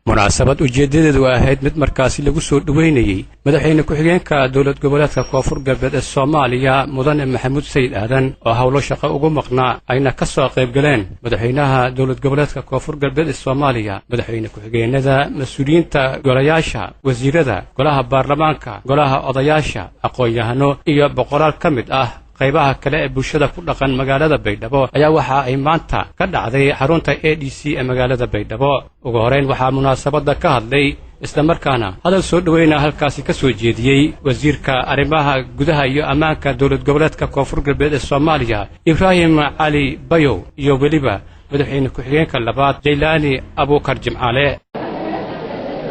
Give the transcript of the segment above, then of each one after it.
munaasabad ujeedadeedu ahayd mid markaasi lagu soo dhaweynayay madaxweyne ku-xigeenka dowlad goboleedka koonfur galbeed ee Soomaaliya mudane Maxamuud Sayid Aadan oo hawlo shaqo ugu maqnaa ayna ka soo qayb galeen madaxweynaha dowlad goboleedka koonfur galbeed ee Soomaaliya madaxweyne ku-xigeenada mas'uuliyiinta golayaasha wasiirada golaha baarlamaanka golaha odayaasha aqoon-yahano iyo boqolaal ka mid ah qaybaha kale ee bulshada ku dhaqan magaalada Baydhabo ayaa waxa ay maanta ka dhacday xarunta ADC ee magaalada Baydhabo ugu horeyn waxa munaasabada ka hadlay isla markaana hadal soo dhaweynaa halkaasi ka soo jeediyay wasiirka arrimaha gudaha iyo ammaanka dowlad goboleedka koonfur galbeed ee Soomaaliya Ibrahim Ali Bayo iyo waliba madaxweyne ku-xigeenka labaad Jaylaani Abuukar Jimcaale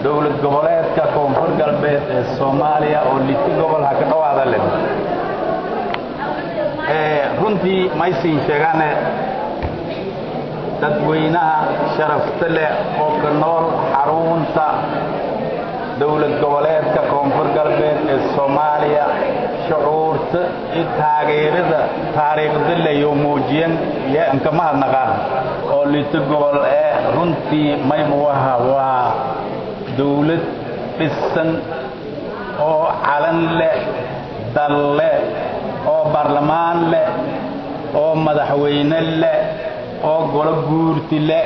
dowlad goboleedka koonfur galbeed ee Soomaaliya oo liti gobol ha ka dhawaada leh runtii maysin sheegane dadweynaha sharafta leh oo ka nool xarunta dowlad goboleedka koonfur galbeed ee Soomaaliya shucuurta iyo taageerada taariikhda leh iyo muujiyan ka mahadnaqaan oo liti gobol ee runtii maymuwaha waa dowlad dhisan oo calan leh dal leh oo baarlamaan leh oo madaxweyne leh oo golo guurti leh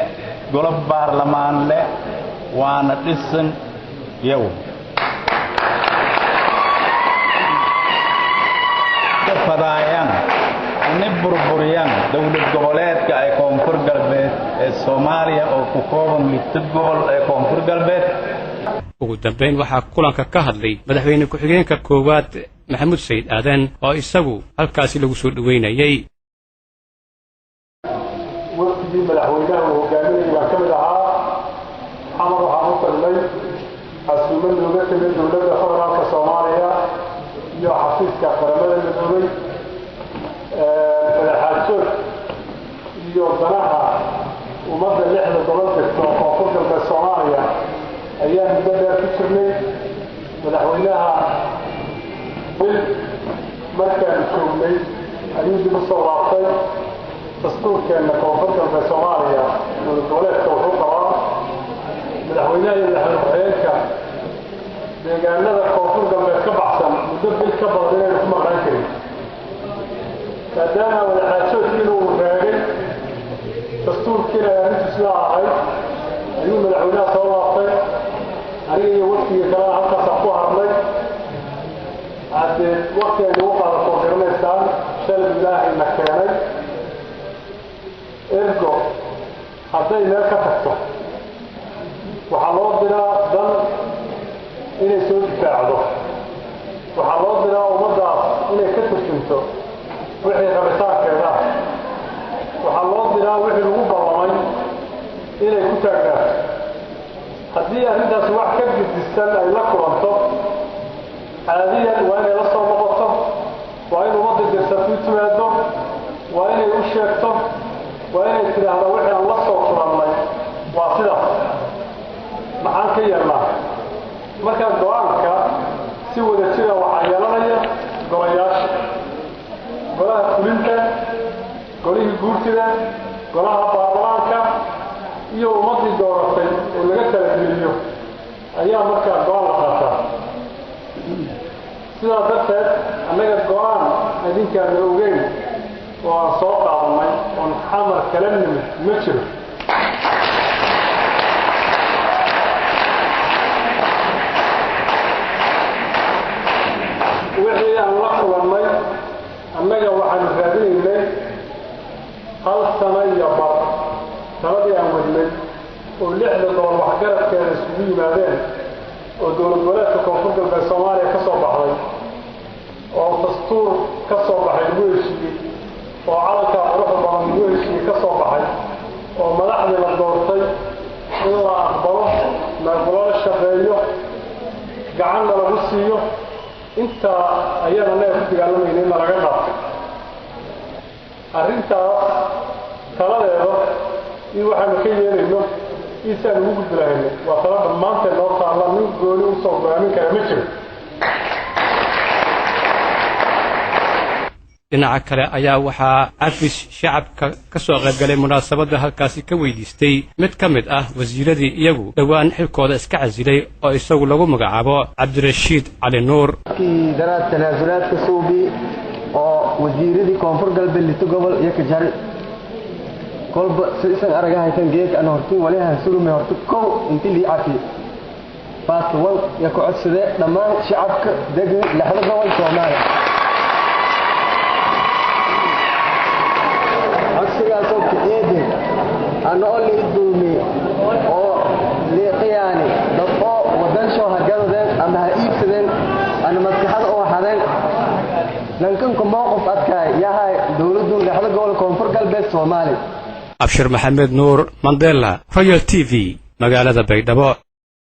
golo baarlamaan leh waana dhisan yow fadayaan in burburiyaan dowlad goboleedka ay koonfur galbeed ee Soomaaliya oo ku kooban lixda gobol ee koonfur galbeed ugu dambeyn waxa kulanka ka hadlay madaxweyne ku-xigeenka koowaad Maxamuud Sayid Aadan oo isagu halkaasi lagu soo dhaweynayay waqtigii madaxweynaha uu hogaaminayay baa ka mid ahaa xamar waxaan u tagnay casuumad looga tegay dowladda federaalka Soomaaliya iyo xafiiska qaramada midoobay madaxaajood iyo danaha ummadda lixda gobol degto koonfur galbeed Soomaaliya ayaa muddo dheer ku jirnay madaxweynaha markaan joognay ayuu dib u soo laabtay dastuurkeenna koonfur galbeed Soomaaliya dowlad goboleedka wuxuu qabaa madaxweynaha iyo madaxweyne ku-xigeenka deegaanada koonfur galbeed ka baxsan muddo bil ka badan inaynu ku maqnaan karin maadaama madaxaajoodkiina uu raagay dastuurkiina ay arrintu sidaa ahayd ayuu madaxweynaha soo laabtay aniga iyo waftiga kalena halkaasaan ku hadlay haddee waqtiga ugu qaadato garanaysaan shalay ilaahayna keenay ergo hadday meel ka tagto waxaa loo diraa dan inay soo difaacdo waxaa loo diraa ummaddaas inay ka turjunto wixii rabitaankeeda waxaa loo diraa wixii lagu ballamay inay ku taagnaato haddii arrintaasi wax ka gedisan ay la kulanto caadiyan waa inay la soo noqoto waa in ummadda dirsatuu timaado waa inay u sheegto waa inay tidhaahdo wixii aan la soo kulannay waa sidaas maxaan ka yeelnaa markaa go-aanka si wada jira waxaa yeelanaya golayaasha golaha fulinta golihii guurtida golaha baarlamaanka iyo ummaddii dooratay oo laga kala geliyo ayaa markaa go-aan la qaataa sidaa darteed annaga go-aan idinkaan la ogeyn oo aan soo qaadannay oon xamar kala nimid ma jiro wixii aan la kulannay annaga waxaanu raadinaynay hal sano iyo bar taladii aan wadnay oo lixda gobol waxgaradkeeda isugu yimaadeen oo dowlad goboleedka koonfur galbeed Soomaaliya ka soo baxday oo dastuur ka soo baxay lagu heshiiyey oo calanka quruxda badan lagu heshiiyey ka soo baxay oo madaxdii la doortay in la aqbalo lagula shaqeeyo gacanna lagu siiyo intaa ayaan annaga ku dagaalamayna in laga qaatay arrintaas taladeeda iyo waxaanu ka yeelayno isaan ugu gudbalahaynay waa tala dhammaanteed noo taalla nin gooni u soo go'aamin kara ma jiro dhinaca kale ayaa waxaa cafis shacabka ka soo qaybgalay munaasabadda halkaasi ka weydiistay mid ka mid ah wasiiradii iyagu dhowaan xilkooda iska casilay oo isagu lagu magacaabo cabdirashiid cali nuur daraad tanaasulaadka suubi oo wasiiradii koonfur galbeed lito gobol iyo ka jari kolba sidan araga haytan geek aan hortiin wali aan sulumay horto kow intii li cafi faaswal ya ku codsade dhamaan shacabka degan laxda gobol Soomaaliya عكسياسو كيدي أنا أقولي إدومي أو لقياني دقو ودنشو هجردين أما هيبسدين أنا مسكحات أو حدين لكن موقف أتكاي يا هاي دولدون لحظة قول كونفور قلبي الصومالي أبشر محمد نور مانديلا رويال تي في مقالة بيدابو